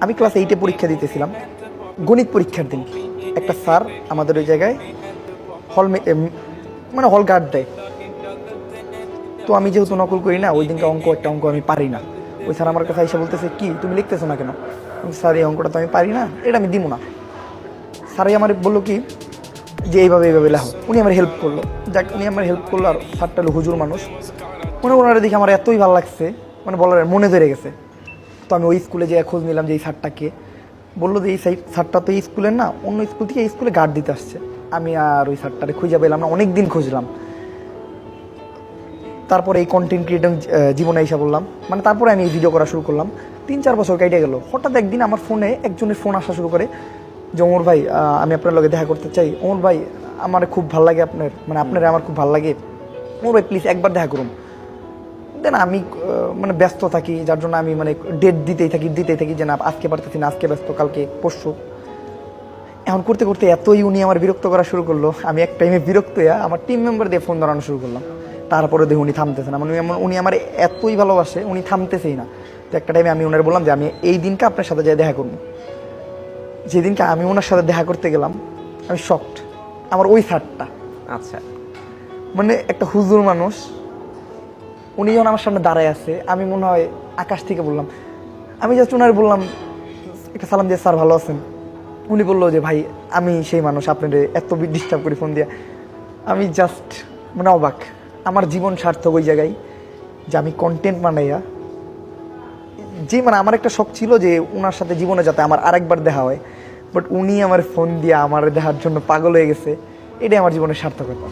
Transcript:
আমি ক্লাস 8-এ পরীক্ষা দিতেছিলাম, গণিত পরীক্ষার দিন একটা স্যার আমাদের ওই জায়গায় মানে হল গার্ড দেয়। তো আমি যেহেতু নকল করি না, ওই দিনকে একটা অঙ্ক আমি পারি না। ওই স্যার আমার কাছে এসে বলতেছে, কি তুমি লিখতেছো না কেন? স্যার এই অঙ্কটা তো আমি পারি না, এটা আমি দিব না। স্যারই আমার বললো কি যে এইভাবে লেখো। উনি আমার হেল্প করলো, যাক উনি আমার হেল্প করলো। আর স্যারটা হলো হুজুর মানুষ, ওনারা দেখে আমার এতই ভালো লাগছে, মানে বলার মনে ধরে গেছে। তো আমি ওই স্কুলে যেয়ে খোঁজ নিলাম যে এই স্যারটাকে। বললো যে এই স্যারটা তো এই স্কুলের না, অন্য স্কুল থেকে এই স্কুলে গার্ড দিতে আসছে। আমি আর ওই স্যারটারে খুঁজে পেলাম না, অনেক দিন খুঁজলাম। তারপরে এই কন্টেন্ট ক্রিয়েটিং জীবনে এসে বললাম, মানে তারপরে আমি এই ভিডিও করা শুরু করলাম। 3-4 বছর কেটে গেল। হঠাৎ একদিন আমার ফোনে একজনের ফোন আসা শুরু করে যে, ওমর ভাই আমি আপনার লগে দেখা করতে চাই। ওমর ভাই আমার খুব ভালো লাগে আপনার, মানে আপনারা আমার খুব ভালো লাগে। ওমর ভাই প্লিজ একবার দেখা করুন। দেন আমি মানে ব্যস্ত থাকি, যার জন্য আমি মানে ডেট দিতেই থাকি যে না আজকে পারতেছি না, আজকে ব্যস্ত, কালকে পরশু। এখন করতে করতে এতই উনি আমার বিরক্ত করা শুরু করলো, আমি এক টাইমে বিরক্ত হয়ে আমার টিম মেম্বার দিয়ে ফোন ধরানো শুরু করলাম। তারপরে দেখি উনি থামতেছে না, মানে উনি আমার এতই ভালোবাসে, উনি থামতেছেই না। তো একটা টাইমে আমি ওনার বললাম যে আমি এই দিনকে আপনার সাথে যাই দেখা করবো। যেদিনকে আমি ওনার সাথে দেখা করতে গেলাম, আমি শকড। আমার ওই স্যারটা, আচ্ছা, মানে একটা হুজুর মানুষ, উনি যখন আমার সামনে দাঁড়ায় আছে, আমি মনে হয় আকাশ থেকে বললাম, আমি জাস্ট ওনার বললাম একটা সালাম দিয়ে, স্যার ভালো আছেন? উনি বললো যে ভাই আমি সেই মানুষ, আপনাদের এত ডিস্টার্ব করি ফোন দিয়ে। আমি জাস্ট মানে অবাক। আমার জীবন সার্থক ওই জায়গায় যে আমি কন্টেন্ট বানাইয়া, যে মানে আমার একটা শখ ছিল যে ওনার সাথে জীবনে যাতে আমার আরেকবার দেখা হয়, বাট উনি আমার ফোন দিয়ে আমার দেখার জন্য পাগল হয়ে গেছে। এটাই আমার জীবনের সার্থকতা।